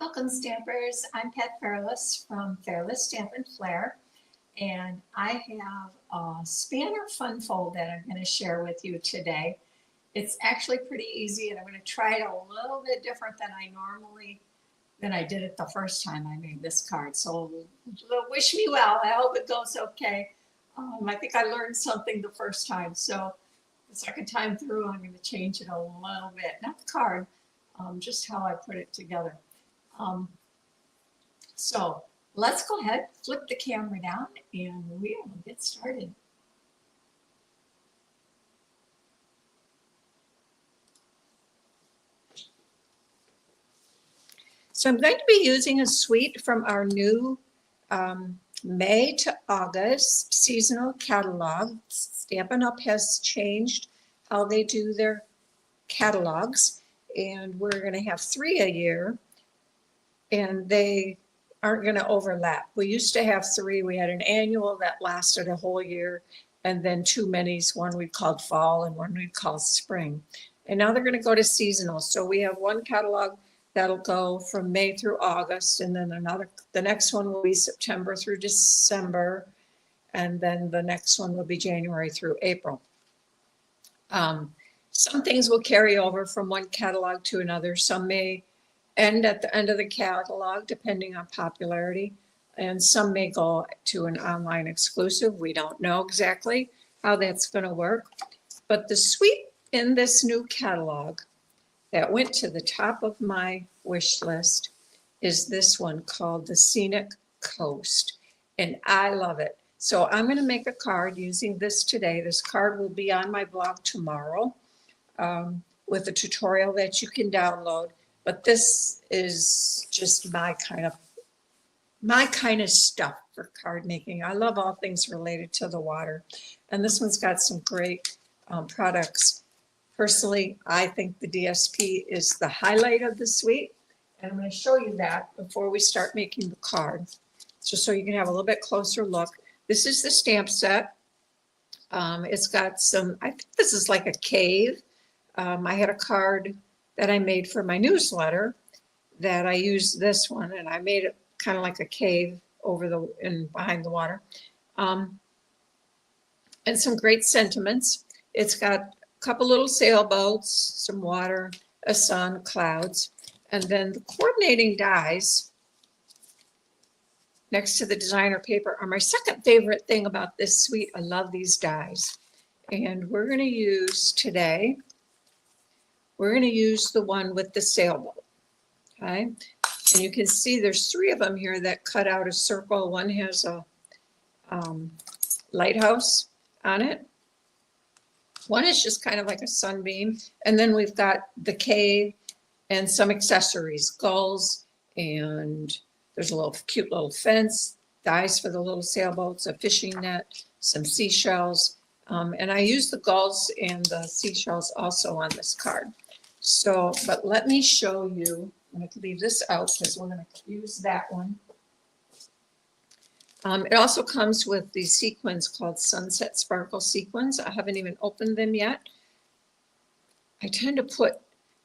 Welcome Stampers, I'm Pat Fairless from Fairless Stamp and Flair, and I have a Spanner Fun Fold that I'm going to share with you today. It's actually pretty easy, and I'm going to try it a little bit different than I did it the first time I made this card. So wish me well. I hope it goes okay. I think I learned something the first time, so the second time through I'm going to change it a little bit. Not the card, just how I put it together. Um, so let's go ahead, flip the camera down, and we will get started. So I'm going to be using a suite from our new May to August seasonal catalog. Stampin' Up! Has changed how they do their catalogs, and we're going to have 3 a year, and they aren't going to overlap. We used to have 3. We had an annual that lasted a whole year, and then 2 minis, one we called fall and one we called spring. And now they're going to go to seasonal. So we have one catalog that'll go from May through August, and then the next one will be September through December, and then the next one will be January through April. Some things will carry over from one catalog to another. Some may end at the end of the catalog, depending on popularity, and some may go to an online exclusive. We don't know exactly how that's going to work, but the suite in this new catalog that went to the top of my wish list is this one called the Scenic Coast, and I love it. So I'm going to make a card using this today. This card will be on my blog tomorrow with a tutorial that you can download. But this is just my kind of stuff for card making. I love all things related to the water. And this one's got some great products. Personally, I think the DSP is the highlight of the suite. And I'm going to show you that before we start making the card, just so you can have a little bit closer look. This is the stamp set. It's got some, I think this is like a cave. I had a card that I made for my newsletter that I used this one, and I made it kind of like a cave behind the water. And some great sentiments. It's got a couple little sailboats, some water, a sun, clouds, and then the coordinating dies next to the designer paper are my second favorite thing about this suite. I love these dies. And we're going to use today, we're going to use the one with the sailboat, okay? And you can see there's 3 of them here that cut out a circle. One has a lighthouse on it. One is just kind of like a sunbeam. And then we've got the cave and some accessories, gulls, and there's a little cute little fence, dies for the little sailboats, a fishing net, some seashells. And I use the gulls and the seashells also on this card. So, but let me show you, I'm going to leave this out because we're going to use that one. It also comes with the sequins called Sunset Sparkle Sequins. I haven't even opened them yet. I tend to put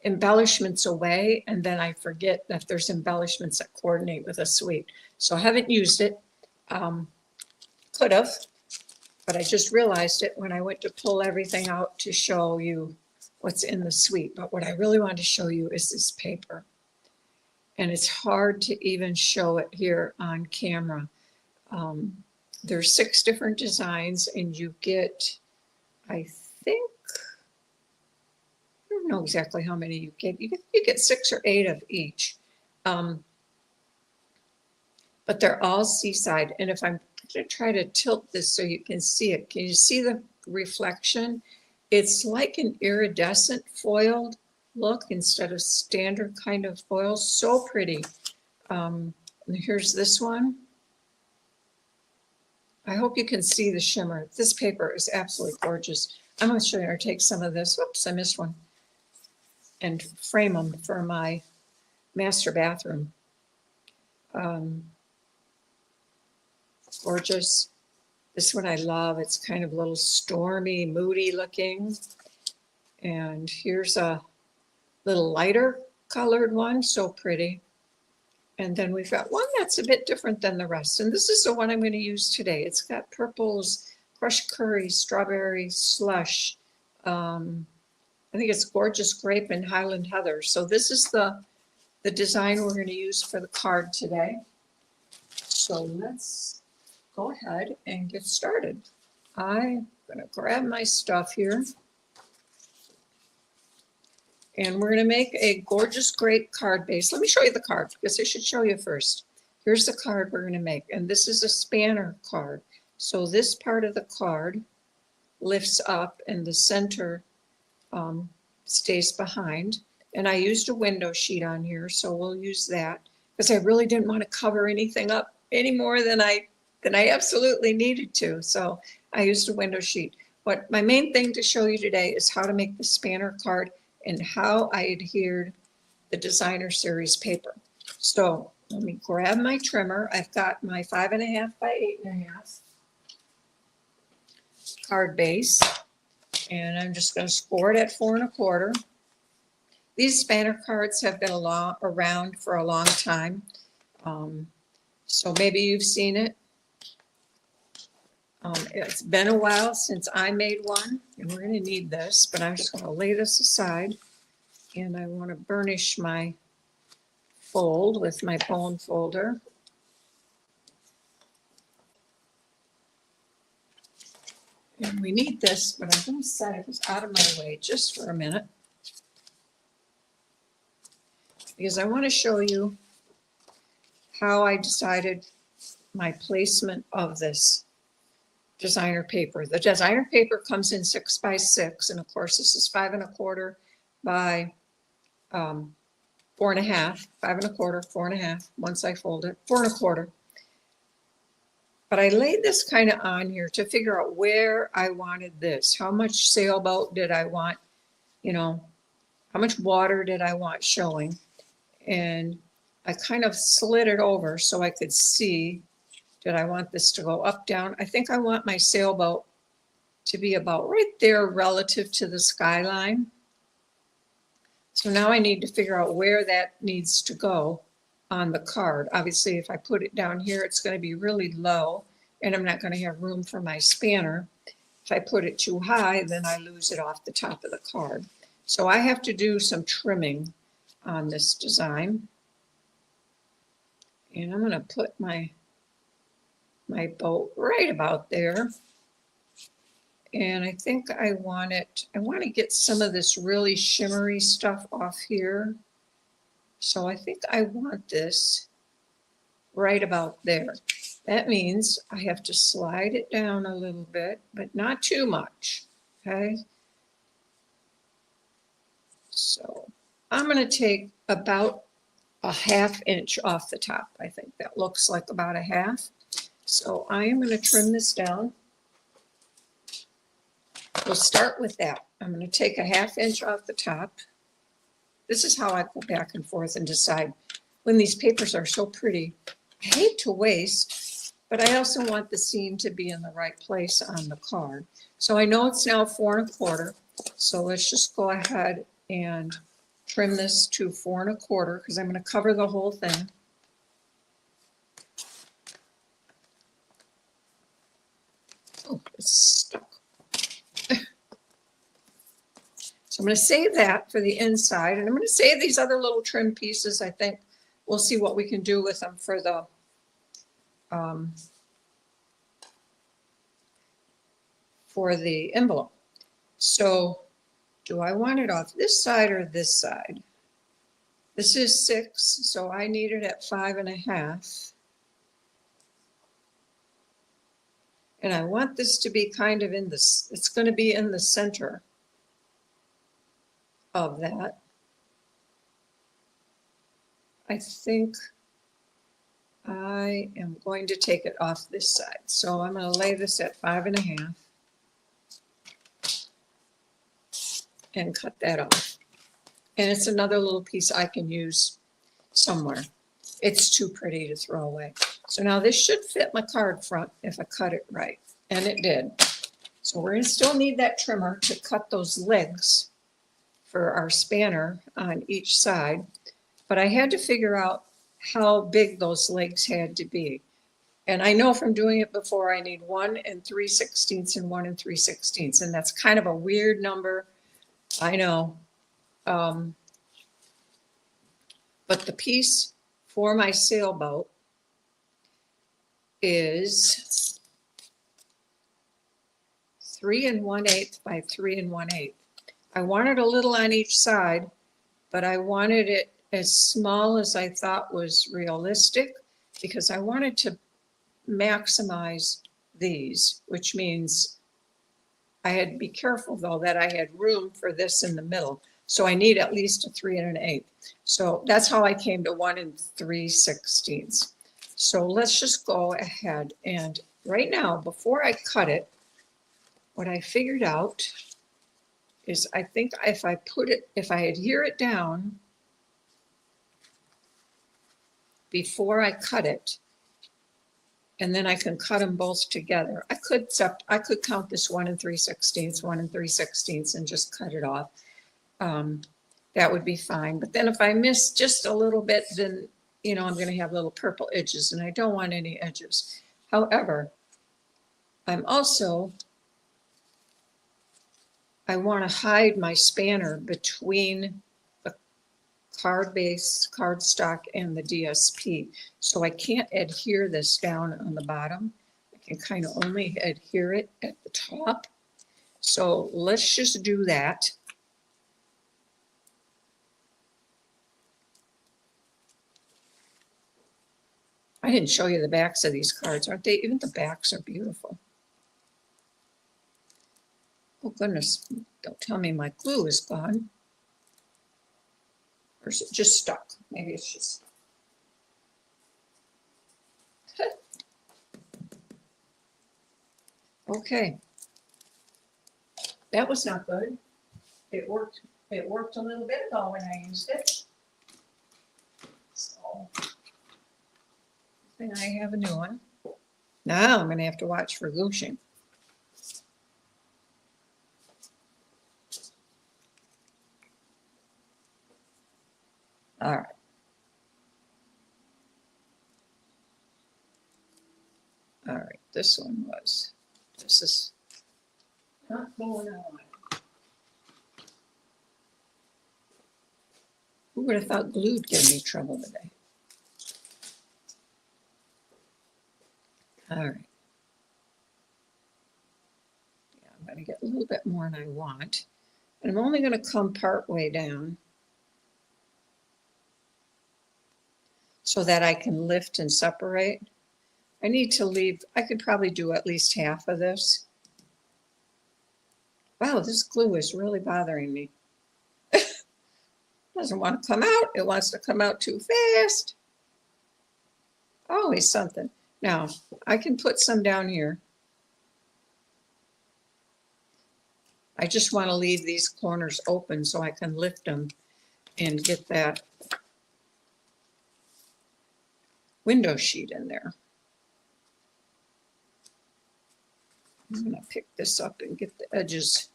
embellishments away, and then I forget that there's embellishments that coordinate with a suite. So I haven't used it. Could have, but I just realized it when I went to pull everything out to show you what's in the suite. But what I really want to show you is this paper. And it's hard to even show it here on camera. There's 6 different designs, and you get, I think, I don't know exactly how many you get. You get 6 or 8 of each. But they're all seaside. And if I'm going to try to tilt this so you can see it, can you see the reflection? It's like an iridescent foiled look instead of standard kind of foil. So pretty. Here's this one. I hope you can see the shimmer. This paper is absolutely gorgeous. I'm going to show you or take some of this. Oops, I missed one. And frame them for my master bathroom. Gorgeous. This one I love. It's kind of a little stormy, moody looking. And here's a little lighter colored one, so pretty. And then we've got one that's a bit different than the rest. And this is the one I'm going to use today. It's got purples, crushed curry, strawberry slush. I think it's gorgeous grape and Highland heather. So this is the design we're going to use for the card today. So let's go ahead and get started. I'm going to grab my stuff here. And we're going to make a gorgeous grape card base. Let me show you the card because I should show you first. Here's the card we're going to make. And this is a spanner card. So this part of the card lifts up and the center stays behind. And I used a window sheet on here, so we'll use that because I really didn't want to cover anything up any more than I absolutely needed to. So I used a window sheet. But my main thing to show you today is how to make the spanner card and how I adhered the designer series paper. So let me grab my trimmer. I've got my 5.5 by 8.5 card base, and I'm just going to score it at 4 1/4. These spanner cards have been around for a long time, so maybe you've seen it. It's been a while since I made one, and we're going to need this, but I'm just going to lay this aside, and I want to burnish my fold with my bone folder. And we need this, but I'm going to set it out of my way just for a minute, because I want to show you how I decided my placement of this designer paper. The designer paper comes in 6 by 6, and of course this is 5 1/4 by 4 1/2, 5 1/4, 4 1/2. Once I fold it, 4 1/4. But I laid this kind of on here to figure out where I wanted this. How much sailboat did I want? You know, how much water did I want showing? And I kind of slid it over so I could see. Did I want this to go up, down? I think I want my sailboat to be about right there relative to the skyline. So now I need to figure out where that needs to go on the card. Obviously, if I put it down here, it's going to be really low, and I'm not going to have room for my spanner. If I put it too high, then I lose it off the top of the card. So I have to do some trimming on this design. And I'm going to put my boat right about there. And I think I want to get some of this really shimmery stuff off here. So I think I want this right about there. That means I have to slide it down a little bit, but not too much, okay? So I'm going to take about a 1/2 inch off the top. I think that looks like about a 1/2. So I am going to trim this down. We'll start with that. I'm going to take a 1/2 inch off the top. This is how I go back and forth and decide when these papers are so pretty. I hate to waste, but I also want the seam to be in the right place on the card. So I know it's now 4 1/4. So let's just go ahead and trim this to 4 1/4 because I'm going to cover the whole thing. Oh, it's stuck. So I'm going to save that for the inside, and I'm going to save these other little trim pieces. I think we'll see what we can do with them for the envelope. So do I want it off this side or this side? This is 6, so I need it at 5 1/2. And I want this to be kind of in this, it's going to be in the center of that. I think I am going to take it off this side. So I'm going to lay this at 5 1/2 and cut that off. And it's another little piece I can use somewhere. It's too pretty to throw away. So now this should fit my card front if I cut it right. And it did. So we're going to still need that trimmer to cut those legs for our spanner on each side. But I had to figure out how big those legs had to be. And I know from doing it before, I need 1 3/16 and 1 3/16, and that's kind of a weird number. I know. But the piece for my sailboat is 3 1/8 by 3 1/8. I wanted a little on each side, but I wanted it as small as I thought was realistic because I wanted to maximize these, which means I had to be careful though that I had room for this in the middle. So I need at least a 3 1/8. So that's how I came to 1 3/16. So let's just go ahead and right now, before I cut it, what I figured out is I think if I adhere it down before I cut it, and then I can cut them both together. I could count this 1 3/16, 1 3/16, and just cut it off. That would be fine. But then if I miss just a little bit, then, you know, I'm going to have little purple edges, and I don't want any edges. However, I want to hide my spanner between the cardstock and the DSP. So I can't adhere this down on the bottom. I can kind of only adhere it at the top. So let's just do that. I didn't show you the backs of these cards, aren't they? Even the backs are beautiful. Oh goodness, don't tell me my glue is gone. Or is it just stuck? Maybe it's just... Okay. That was not good. It worked a little bit ago when I used it. So, I have a new one. Now I'm going to have to watch for gooshing. All right. All right, this is not going on. Who would have thought glue'd give me trouble today? All right. Yeah, I'm going to get a little bit more than I want. And I'm only going to come part way down so that I can lift and separate. I need to leave, I could probably do at least half of this. Wow, this glue is really bothering me. Doesn't want to come out. It wants to come out too fast. Always something. Now, I can put some down here. I just want to leave these corners open so I can lift them and get that window sheet in there. I'm going to pick this up and get the edges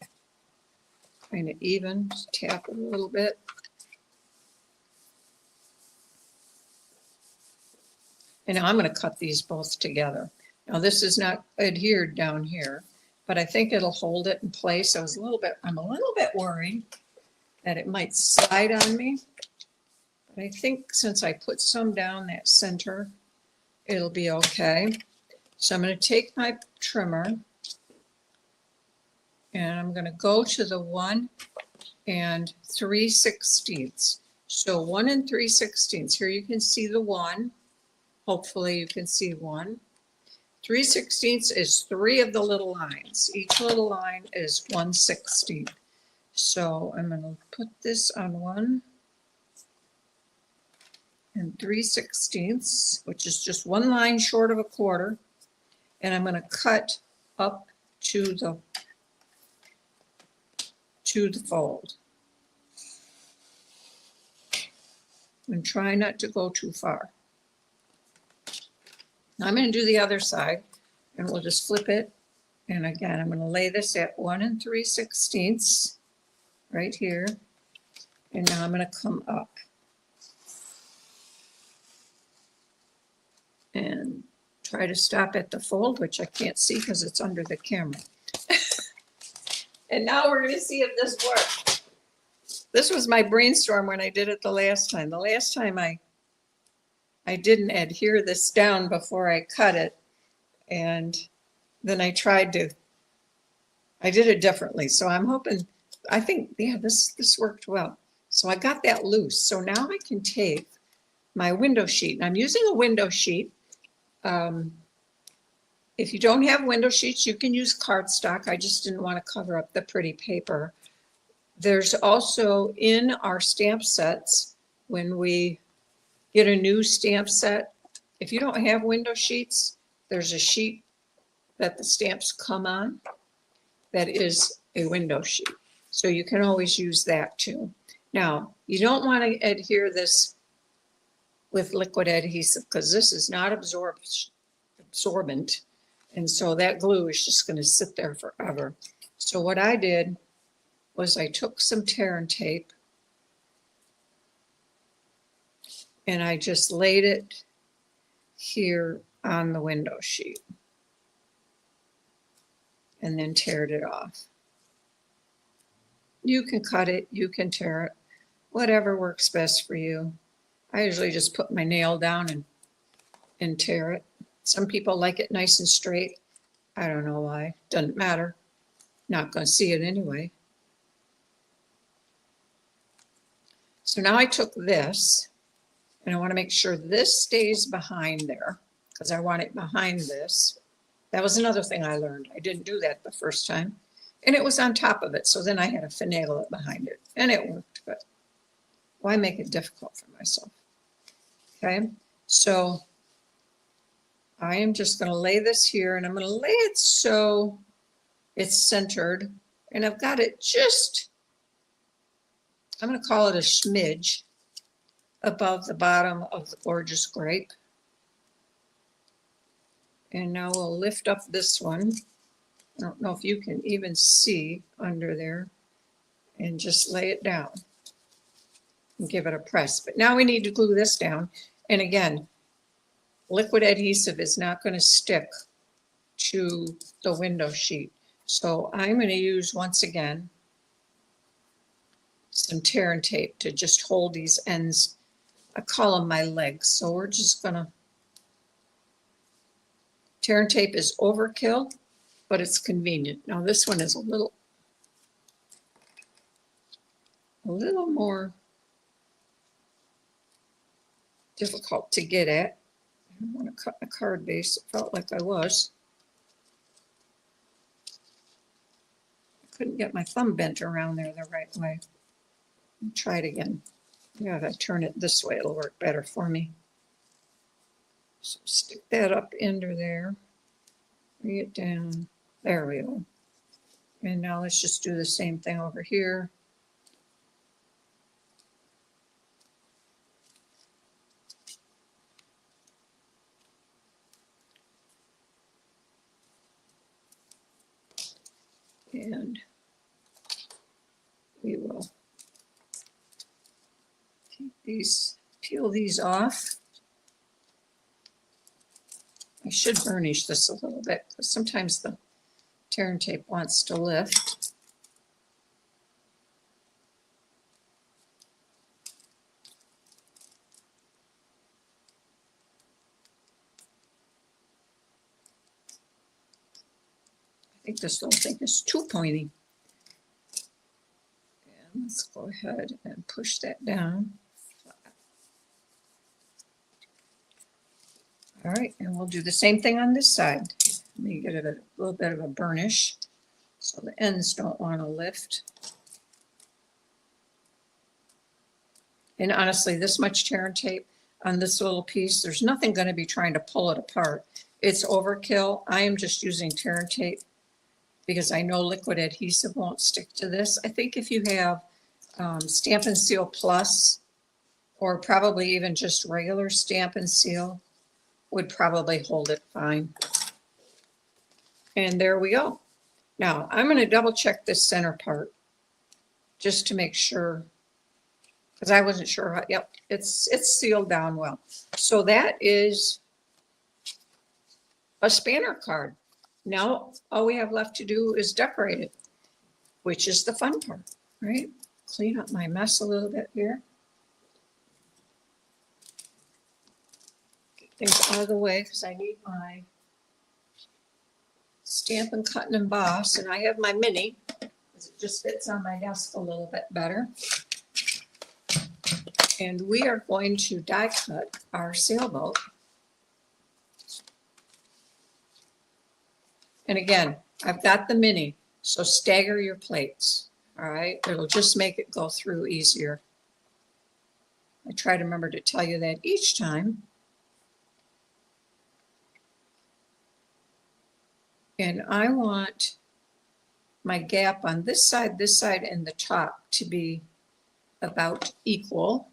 kind of even, tap it a little bit. And now I'm going to cut these both together. Now this is not adhered down here, but I think it'll hold it in place. I'm a little bit worried that it might slide on me. But I think since I put some down that center, it'll be okay. So I'm going to take my trimmer and I'm going to go to the 1 3/16. So 1 3/16. Here you can see the 1. Hopefully you can see 1. 3/16 is 3 of the little lines. Each little line is 1/16. So I'm going to put this on 1 3/16, which is just 1 line short of a quarter. And I'm going to cut up to the fold. And try not to go too far. Now I'm going to do the other side, and we'll just flip it. And again, I'm going to lay this at 1 3/16 right here. And now I'm going to come up. and try to stop at the fold, which I can't see because it's under the camera. And now we're going to see if this works. This was my brainstorm when I did it the last time. The last time I didn't adhere this down before I cut it. And then I did it differently. So I'm hoping, I think, yeah, this worked well. So I got that loose. So now I can take my window sheet. And I'm using a window sheet. If you don't have window sheets, you can use cardstock. I just didn't want to cover up the pretty paper. There's also in our stamp sets, when we get a new stamp set, if you don't have window sheets, there's a sheet that the stamps come on that is a window sheet. So you can always use that too. Now, you don't want to adhere this with liquid adhesive because this is not absorbent. And so that glue is just going to sit there forever. So what I did was I took some tear and tape and I just laid it here on the window sheet and then teared it off. You can cut it, you can tear it, whatever works best for you. I usually just put my nail down and tear it. Some people like it nice and straight. I don't know why, doesn't matter. Not going to see it anyway. So now I took this and I want to make sure this stays behind there because I want it behind this. That was another thing I learned. I didn't do that the first time. And it was on top of it. So then I had to finagle it behind it. And it worked, but why make it difficult for myself? Okay, so I am just going to lay this here and I'm going to lay it so it's centered. And I've got it just, I'm going to call it a smidge above the bottom of the gorgeous grape. And now we'll lift up this one. I don't know if you can even see under there, and just lay it down and give it a press. But now we need to glue this down. And again, liquid adhesive is not going to stick to the window sheet. So I'm going to use, once again, some tear and tape to just hold these ends. I call them my legs. So we're just going to, tear and tape is overkill, but it's convenient. Now this one is a little more difficult to get at. I don't want to cut my card base. It felt like I was. I couldn't get my thumb bent around there the right way. Try it again. Yeah, if I turn it this way, it'll work better for me. So stick that up under there. Bring it down. There we go. And now let's just do the same thing over here. And we will take these, peel these off. I should burnish this a little bit because sometimes the tear and tape wants to lift. I think this little thing is too pointy. And let's go ahead and push that down. All right, and we'll do the same thing on this side. Let me get it a little bit of a burnish so the ends don't want to lift. And honestly, this much tear and tape on this little piece, there's nothing going to be trying to pull it apart. It's overkill. I am just using tear and tape because I know liquid adhesive won't stick to this. I think if you have Stamp and Seal Plus, or probably even just regular Stamp and Seal, would probably hold it fine. And there we go. Now I'm going to double check this center part just to make sure, because I wasn't sure how, yep, it's sealed down well. So that is a spanner card. Now, all we have left to do is decorate it, which is the fun part, right? Clean up my mess a little bit here. Get things out of the way because I need my Stamp and Cut and Emboss, and I have my mini because it just fits on my desk a little bit better. And we are going to die cut our sailboat. And again, I've got the mini, so stagger your plates, all right? It'll just make it go through easier. I try to remember to tell you that each time. And I want my gap on this side, and the top to be about equal.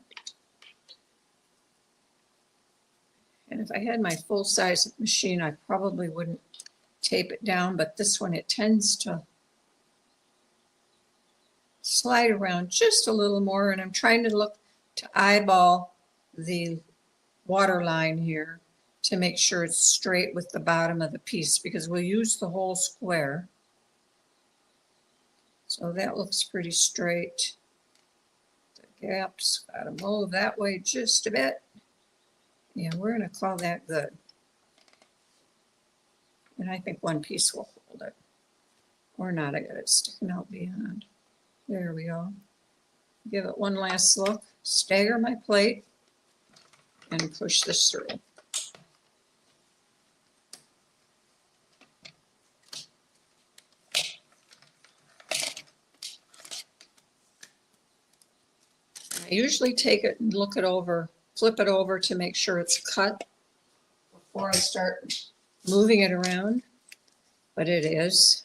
And if I had my full-size machine, I probably wouldn't tape it down, but this one, it tends to slide around just a little more, and I'm trying to look to eyeball the water line here to make sure it's straight with the bottom of the piece, because we'll use the whole square. So that looks pretty straight. The gaps gotta move that way just a bit. Yeah, we're gonna call that good. And I think one piece will hold it. Or not, I got it sticking out beyond. There we go. Give it one last look, stagger my plate, and push this through. I usually take it and look it over, flip it over to make sure it's cut before I start moving it around, but it is.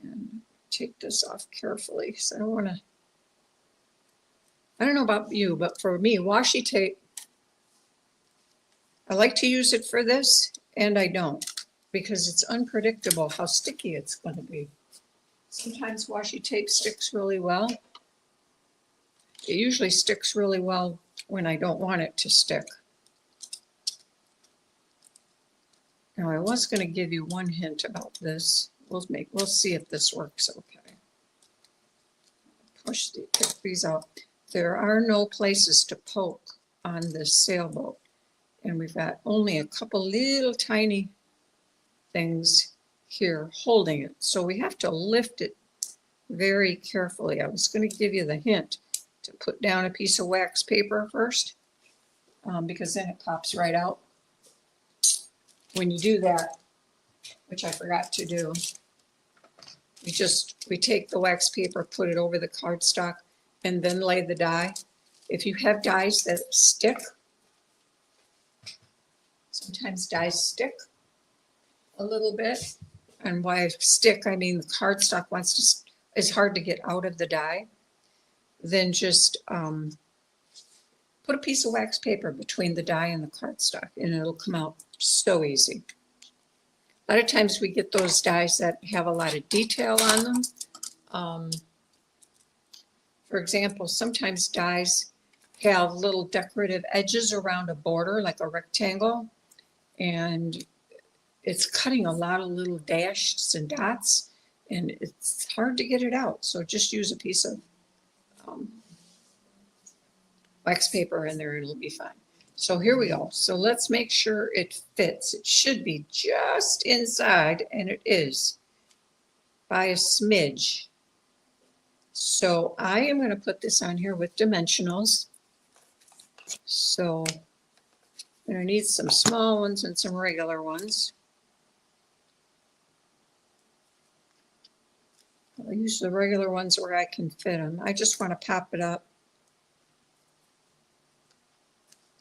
And take this off carefully because I don't want to, I don't know about you, but for me, washi tape, I like to use it for this and I don't, because it's unpredictable how sticky it's going to be. Sometimes washi tape sticks really well. It usually sticks really well when I don't want it to stick. Now I was going to give you one hint about this. We'll see if this works okay. Pick these out. There are no places to poke on this sailboat, and we've got only a couple little tiny things here holding it. So we have to lift it very carefully. I was going to give you the hint to put down a piece of wax paper first, because then it pops right out. When you do that, which I forgot to do, we take the wax paper, put it over the cardstock, and then lay the die. If you have dies that stick, sometimes dies stick a little bit. And by stick, I mean the cardstock is hard to get out of the die. Then just put a piece of wax paper between the die and the cardstock, and it'll come out so easy. A lot of times we get those dies that have a lot of detail on them. For example, sometimes dies have little decorative edges around a border, like a rectangle, and it's cutting a lot of little dashes and dots, and it's hard to get it out. So just use a piece of wax paper in there, it'll be fine. So here we go. So let's make sure it fits. It should be just inside, and it is by a smidge. So I am going to put this on here with dimensionals. So I'm going to need some small ones and some regular ones. I'll use the regular ones where I can fit them. I just want to pop it up,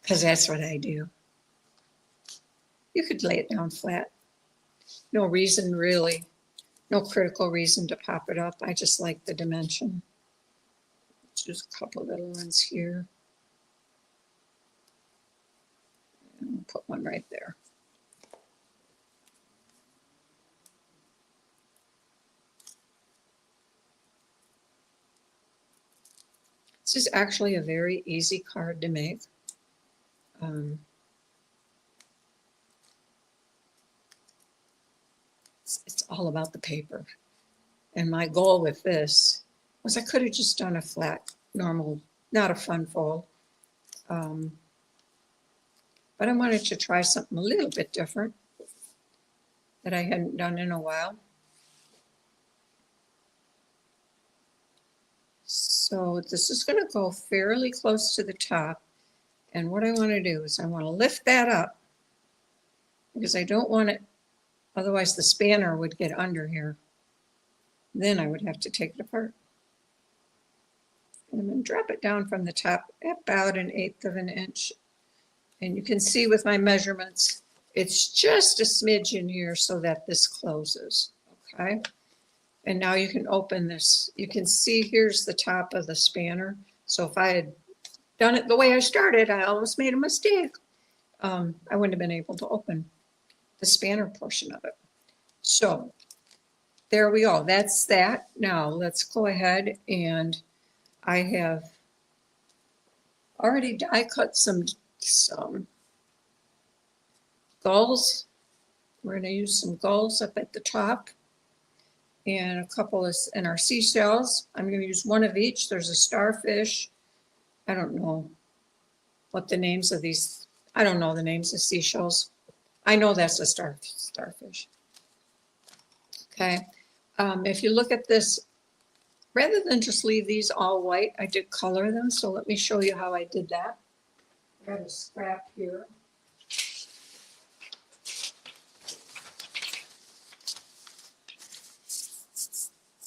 because that's what I do. You could lay it down flat. No reason really, no critical reason to pop it up. I just like the dimension. Just a couple of little ones here. And I'll put one right there. This is actually a very easy card to make. all about the paper. And my goal with this was I could have just done a flat, normal, not a fun fold. But I wanted to try something a little bit different that I hadn't done in a while. So this is going to go fairly close to the top. And what I want to do is I want to lift that up because I don't want it, otherwise the spanner would get under here. Then I would have to take it apart. And I'm going to drop it down from the top about 1/8 of an inch. And you can see with my measurements, it's just a smidge in here so that this closes, okay? And now you can open this. You can see here's the top of the spanner. So if I had done it the way I started, I almost made a mistake. I wouldn't have been able to open the spanner portion of it. So there we go. That's that. Now let's go ahead, and I have already die cut some gulls. We're going to use some gulls up at the top and a couple of in our seashells. I'm going to use one of each. There's a starfish. I don't know what the names of these, I don't know the names of seashells. I know that's a starfish. Okay. If you look at this, rather than just leave these all white, I did color them. So let me show you how I did that. I got a scrap here.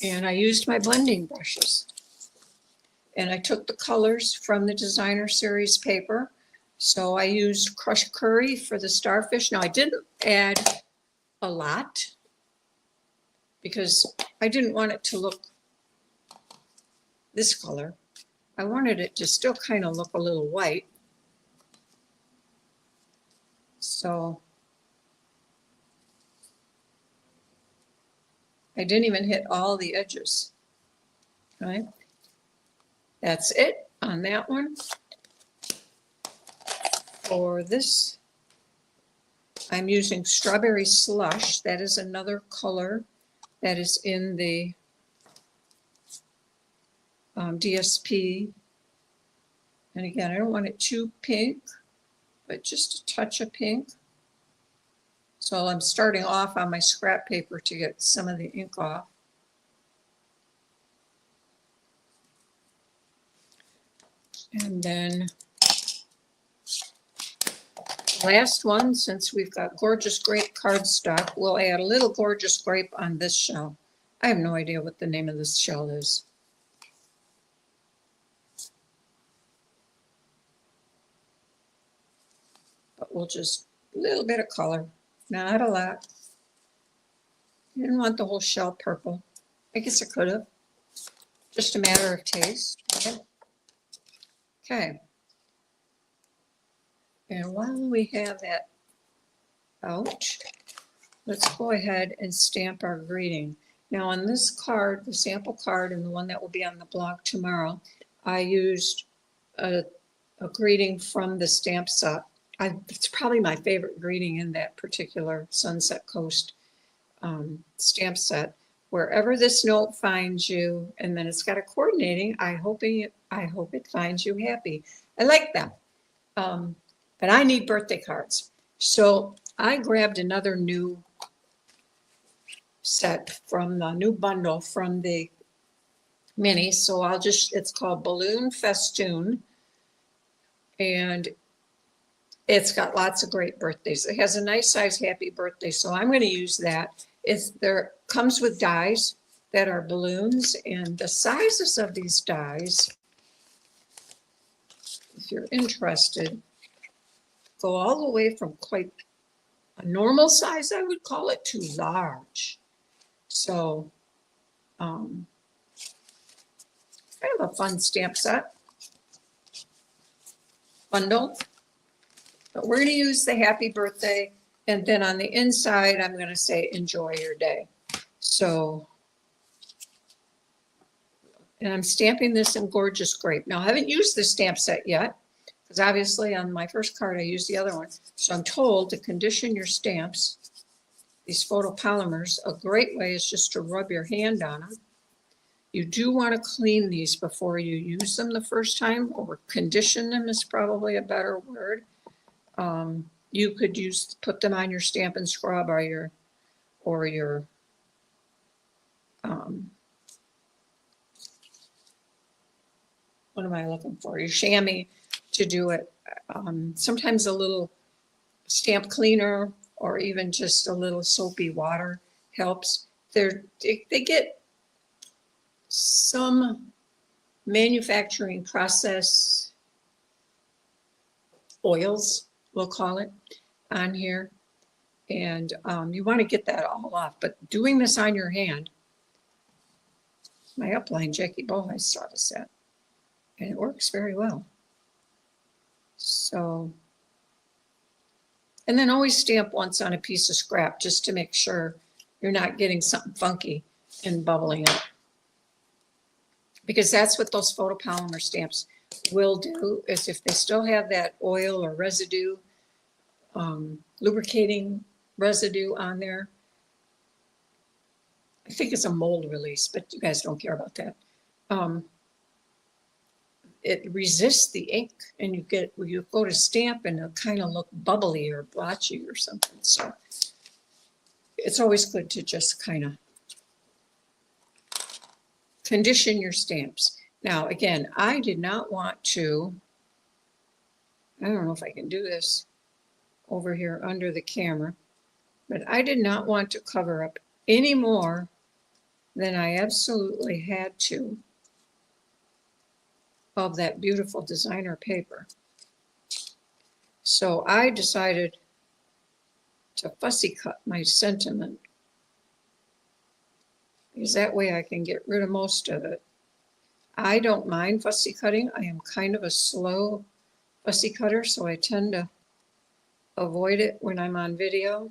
And I used my blending brushes. And I took the colors from the designer series paper. So I used crushed curry for the starfish. Now I didn't add a lot because I didn't want it to look this color. I wanted it to still kind of look a little white. So I didn't even hit all the edges, right? That's it on that one. For this, I'm using strawberry slush. That is another color that is in the DSP. And again, I don't want it too pink, but just a touch of pink. So I'm starting off on my scrap paper to get some of the ink off. And then last one, since we've got Gorgeous Grape cardstock, we'll add a little Gorgeous Grape on this shell. I have no idea what the name of this shell is. But we'll just, a little bit of color, not a lot. Didn't want the whole shell purple. I guess I could have. Just a matter of taste, right? Okay. And while we have that out, let's go ahead and stamp our greeting. Now on this card, the sample card and the one that will be on the blog tomorrow, I used a greeting from the stamp set. It's probably my favorite greeting in that particular Sunset Coast stamp set. Wherever this note finds you, and then it's got a coordinating, I hope it finds you happy. I like that. But I need birthday cards. So I grabbed another new set from the new bundle from the mini. So it's called Balloon Festoon. And it's got lots of great birthdays. It has a nice size happy birthday. So I'm going to use that. There comes with dies that are balloons, and the sizes of these dies, if you're interested, go all the way from quite a normal size, I would call it, to large. So kind of a fun stamp set bundle. But we're going to use the happy birthday, and then on the inside, I'm going to say enjoy your day. So, and I'm stamping this in Gorgeous Grape. Now, I haven't used this stamp set yet, because obviously on my first card, I used the other one. So I'm told to condition your stamps these photopolymers, a great way is just to rub your hand on them. You do want to clean these before you use them the first time, or condition them is probably a better word. You could put them on your Stampin' Scrub or your what am I looking for? Your chamois to do it. Sometimes a little stamp cleaner or even just a little soapy water helps. They get some manufacturing process oils, we'll call it, on here. And you want to get that all off. But doing this on your hand, my upline, Jackie Bohais, taught us that. And it works very well. So, and then always stamp once on a piece of scrap just to make sure you're not getting something funky and bubbling up. Because that's what those photopolymer stamps will do, is if they still have that oil or residue, lubricating residue on there. I think it's a mold release, but you guys don't care about that. It resists the ink, and you go to stamp and it'll kind of look bubbly or blotchy or something. So it's always good to just kind of condition your stamps. Now, again, I did not want to, I don't know if I can do this over here under the camera, but I did not want to cover up any more than I absolutely had to of that beautiful designer paper. So I decided to fussy cut my sentiment, because that way I can get rid of most of it. I don't mind fussy cutting. I am kind of a slow fussy cutter, so I tend to avoid it when I'm on video,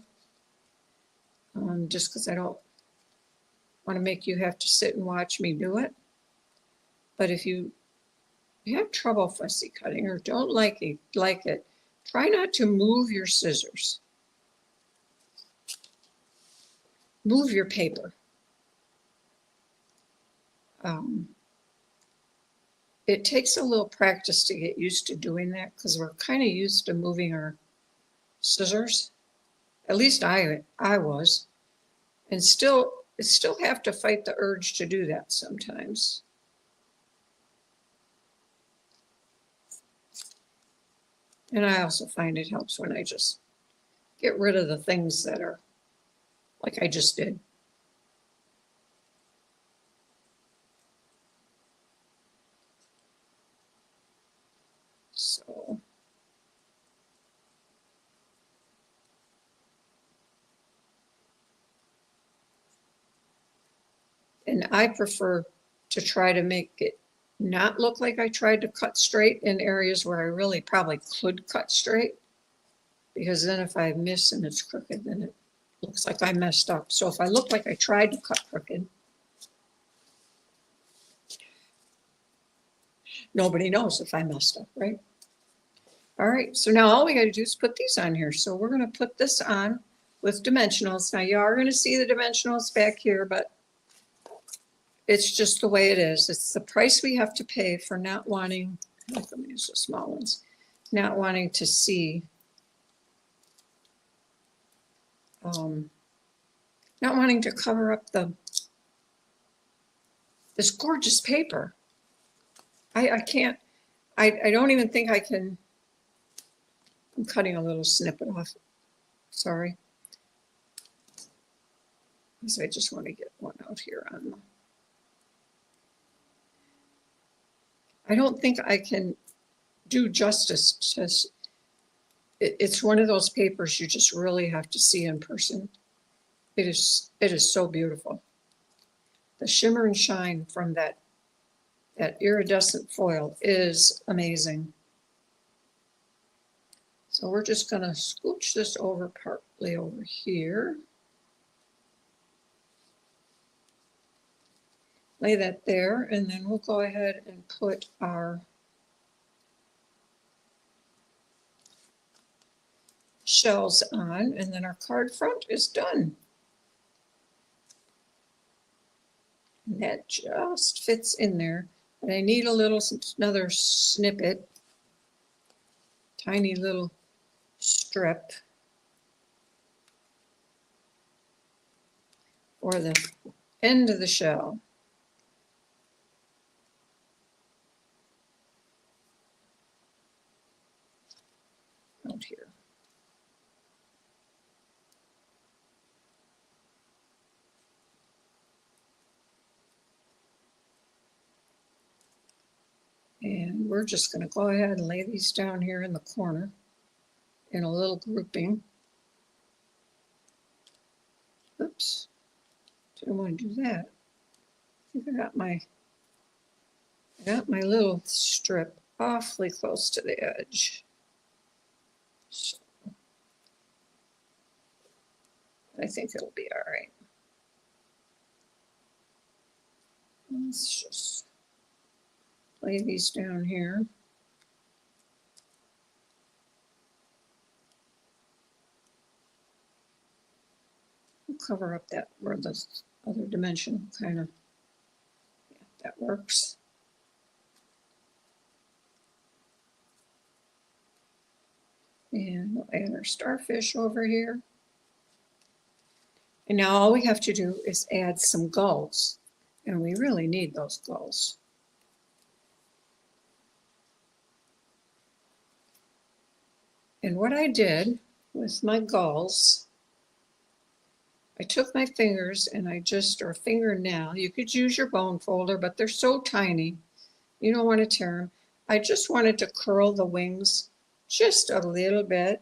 just because I don't want to make you have to sit and watch me do it. But if you have trouble fussy cutting or don't like it, try not to move your scissors. Move your paper. It takes a little practice to get used to doing that, because we're kind of used to moving our scissors. At least I was, and still have to fight the urge to do that sometimes. And I also find it helps when I just get rid of the things that are like I just did. So and I prefer to try to make it not look like I tried to cut straight in areas where I really probably could cut straight, because then if I miss and it's crooked, then it looks like I messed up. So if I look like I tried to cut crooked, nobody knows if I messed up, right? All right, so now all we got to do is put these on here. So we're going to put this on with dimensionals. Now you are going to see the dimensionals back here, but it's just the way it is. It's the price we have to pay for not wanting, let me use the small ones, not wanting to see, not wanting to cover up this gorgeous paper. I can't, I don't even think I can. I'm cutting a little snippet off, sorry. Because I just want to get one out here on the, I don't think I can do justice to, it's one of those papers you just really have to see in person. It is so beautiful. The shimmer and shine from that iridescent foil is amazing. So we're just going to scooch this over partly over here. Lay that there, and then we'll go ahead and put our shells on, and then our card front is done. And that just fits in there. But I need a little, another snippet, tiny little strip for the end of the shell. Out here. And we're just going to go ahead and lay these down here in the corner in a little grouping. Oops, didn't want to do that. I think I got my little strip awfully close to the edge. So I think it'll be all right. Let's just lay these down here. We'll cover up that where the other dimension kind of, yeah, that works. And we'll add our starfish over here. And now all we have to do is add some gulls. And we really need those gulls. And what I did with my gulls, I took my fingers and or fingernail, you could use your bone folder, but they're so tiny, you don't want to tear them. I just wanted to curl the wings just a little bit,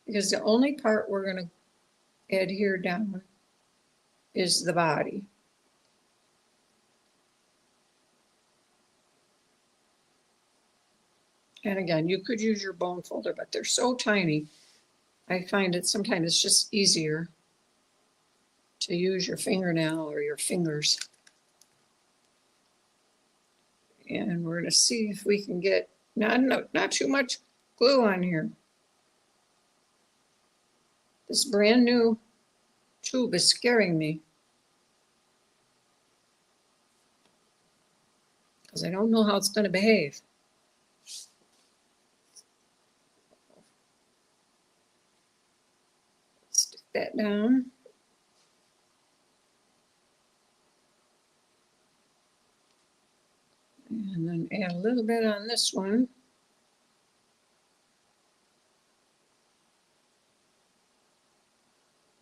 because the only part we're going to adhere down is the body. And again, you could use your bone folder, but they're so tiny. I find it sometimes it's just easier to use your fingernail or your fingers. And we're going to see if we can get not too much glue on here. This brand new tube is scaring me, because I don't know how it's going to behave. Stick that down. And then add a little bit on this one.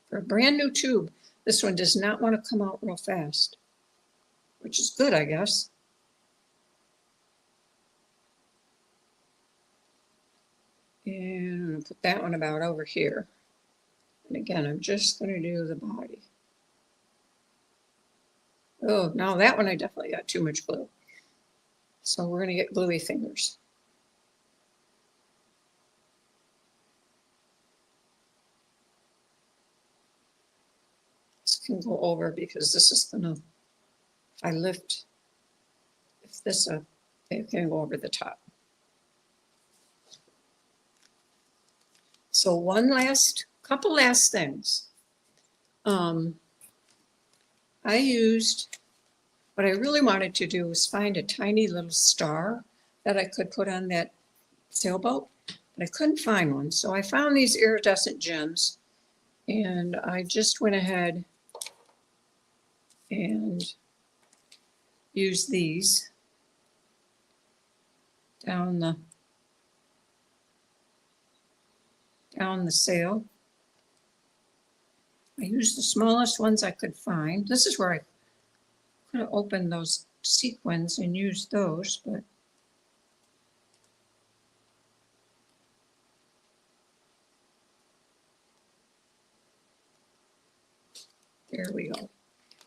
For a brand new tube, this one does not want to come out real fast, which is good, I guess. And I'm going to put that one about over here. And again, I'm just going to do the body. Oh, now that one I definitely got too much glue. So we're going to get gluey fingers. This can go over because this is going to, if I lift this up, it can go over the top. So couple last things. I used, what I really wanted to do was find a tiny little star that I could put on that sailboat, but I couldn't find one. So I found these iridescent gems, and I just went ahead and used these down the sail. I used the smallest ones I could find. This is where I could have opened those sequins and used those, but there we go.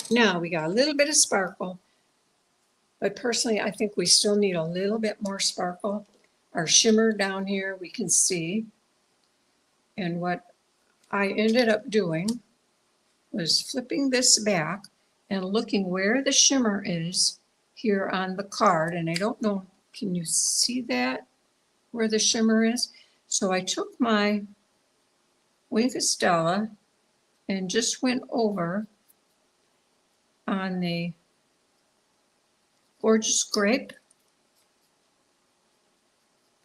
Now we got a little bit of sparkle, but personally I think we still need a little bit more sparkle. Our shimmer down here we can see, and what I ended up doing was flipping this back and looking where the shimmer is here on the card. And I don't know, can you see that, where the shimmer is? So I took my Wink of Stella and just went over on the Gorgeous Grape.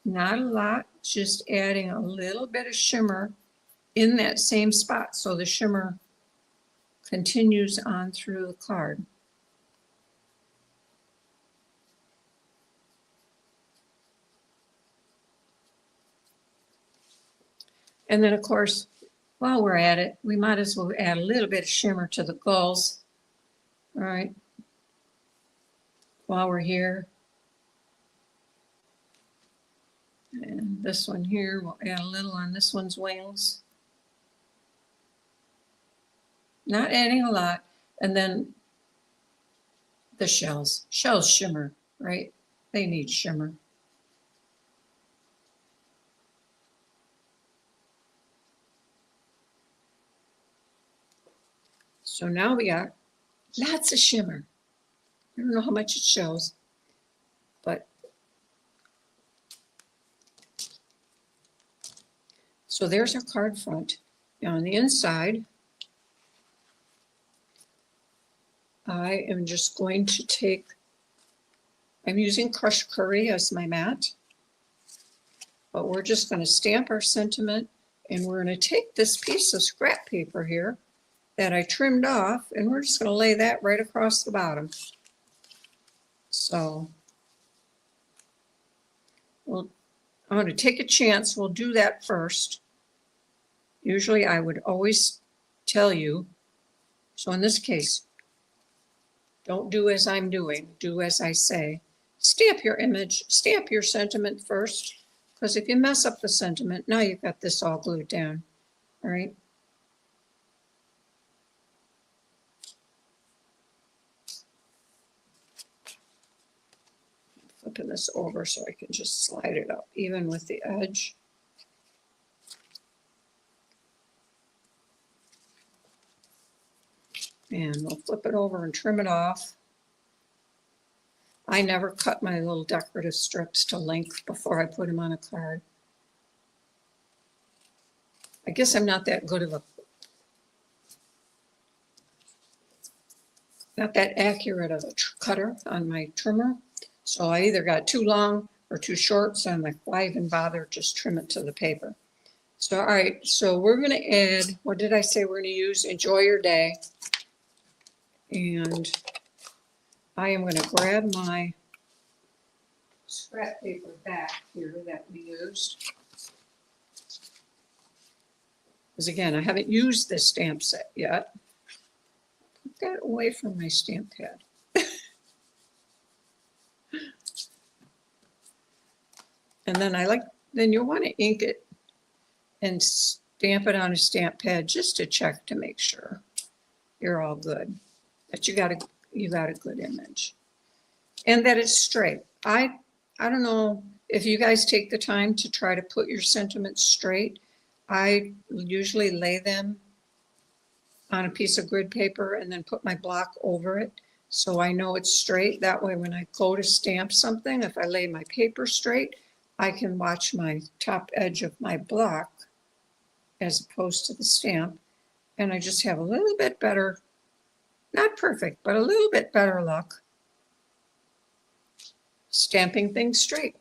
Not a lot, just adding a little bit of shimmer in that same spot, so the shimmer continues on through the card. And then, of course, while we're at it, we might as well add a little bit of shimmer to the gulls. All right. While we're here. And this one here, we'll add a little on this one's wings. Not adding a lot. And then the shells. Shells shimmer, right? They need shimmer. So now we got lots of shimmer. I don't know how much it shows, but so there's our card front. Now on the inside, I am just going to take, I'm using crushed curry as my mat, but we're just going to stamp our sentiment, and we're going to take this piece of scrap paper here that I trimmed off, and we're just going to lay that right across the bottom. So I'm going to take a chance. We'll do that first. Usually I would always tell you, so in this case, don't do as I'm doing, do as I say. Stamp your image, stamp your sentiment first, because if you mess up the sentiment, now you've got this all glued down, all right? Flipping this over so I can just slide it up, even with the edge. And we'll flip it over and trim it off. I never cut my little decorative strips to length before I put them on a card. I guess I'm not that good of a, not that accurate of a cutter on my trimmer. So I either got too long or too short, so I'm like, why even bother? Just trim it to the paper. So, all right, so we're gonna add, what did I say we're gonna use? Enjoy Your Day. And I am going to grab my scrap paper back here that we used. Because again, I haven't used this stamp set yet. Put that away from my stamp pad. And then then you'll want to ink it and stamp it on a stamp pad just to check to make sure you're all good. That you got a good image, and that it's straight. I don't know if you guys take the time to try to put your sentiments straight. I usually lay them on a piece of grid paper and then put my block over it, so I know it's straight. That way, when I go to stamp something, if I lay my paper straight, I can watch my top edge of my block as opposed to the stamp, and I just have a little bit better. Not perfect, but a little bit better luck stamping things straight.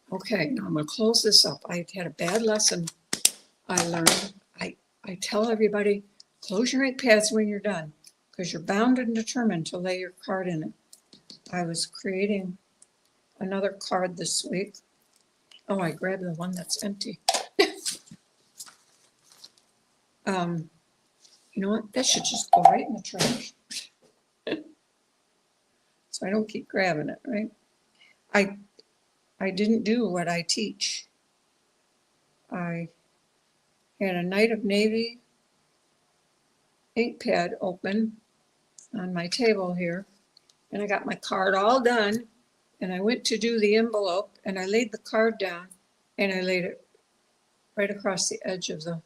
Okay, now I'm going to close this up. I had a bad lesson I learned. I tell everybody, close your ink pads when you're done, because you're bound and determined to lay your card in it. I was creating another card this week. Oh, I grabbed the one that's empty. You know what? That should just go right in the trash. So I don't keep grabbing it, right? I didn't do what I teach. I had a Night of Navy ink pad open on my table here, and I got my card all done, and I went to do the envelope, and I laid the card down, and I laid it right across the edge of the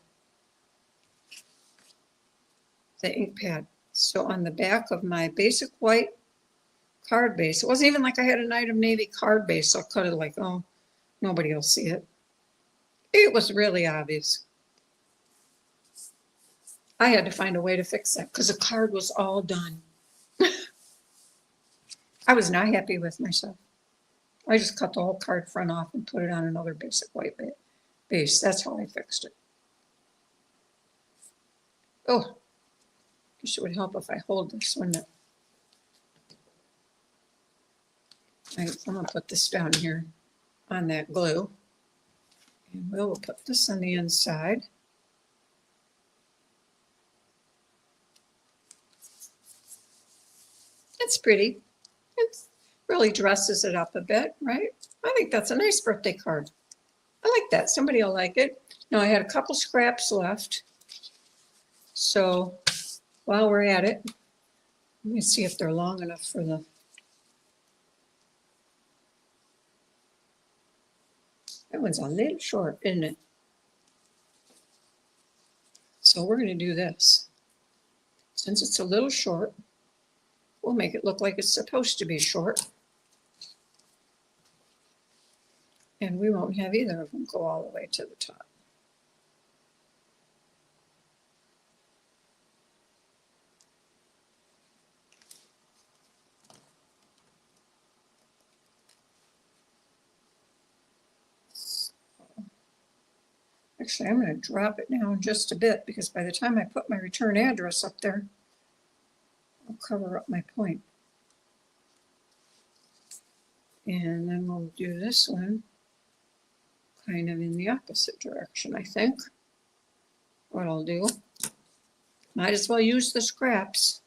ink pad. So on the back of my basic white card base, it wasn't even like I had a Night of Navy card base, so I cut it like, oh, nobody will see it. It was really obvious. I had to find a way to fix that because the card was all done. I was not happy with myself. I just cut the whole card front off and put it on another basic white base. That's how I fixed it. Oh, guess it would help if I hold this, wouldn't it? I'm gonna put this down here on that glue. And we'll put this on the inside. It's pretty. It really dresses it up a bit, right? I think that's a nice birthday card. I like that. Somebody will like it. Now I had a couple scraps left. So while we're at it, let me see if they're long enough for the... That one's a little short, isn't it? So we're going to do this. Since it's a little short, we'll make it look like it's supposed to be short. And we won't have either of them go all the way to the top. Actually, I'm going to drop it down just a bit because by the time I put my return address up there, I'll cover up my point. And then we'll do this one kind of in the opposite direction, I think. What I'll do, might as well use the scraps.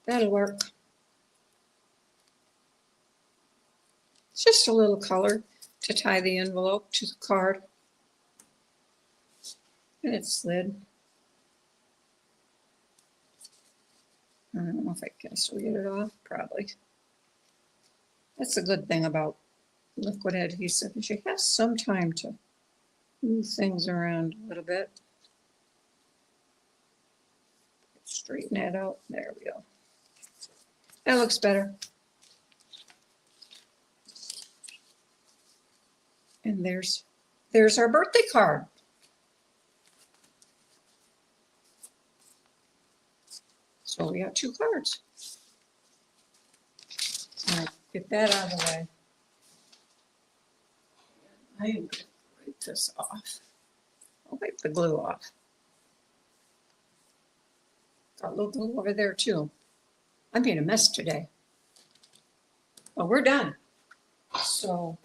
That'll work. It's just a little color to tie the envelope to the card. And it's slid. I don't know if I can still get it off, probably. That's a good thing about liquid adhesive, is you have some time to move things around a little bit. Straighten that out. There we go. That looks better. And there's our birthday card. So we got 2 cards. All right, get that out of the way. I am going to wipe this off. I'll wipe the glue off. Got a little glue over there too. I'm being a mess today. Well, we're done. So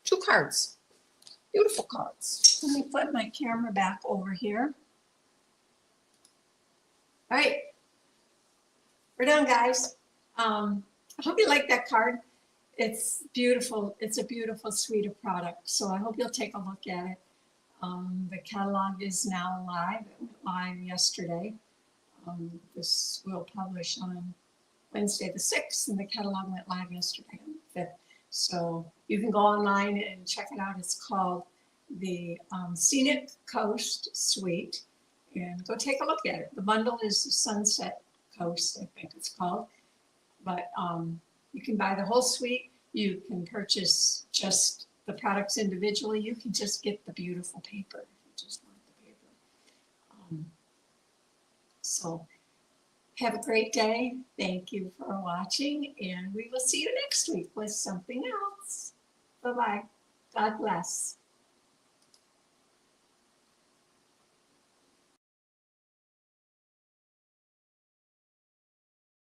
two cards, beautiful cards. Let me put my camera back over here. All right, we're done, guys. I hope you like that card. It's beautiful. It's a beautiful suite of products. So I hope you'll take a look at it. The catalog is now live. It went live yesterday. This will publish on Wednesday the 6th, and the catalog went live yesterday on the 5th. So you can go online and check it out. It's called the Scenic Coast Suite, and go take a look at it. The bundle is the Sunset Coast, I think it's called. But you can buy the whole suite. You can purchase just the products individually. You can just get the beautiful paper if you just want the paper. So have a great day. Thank you for watching, and we will see you next week with something else. Bye-bye. God bless.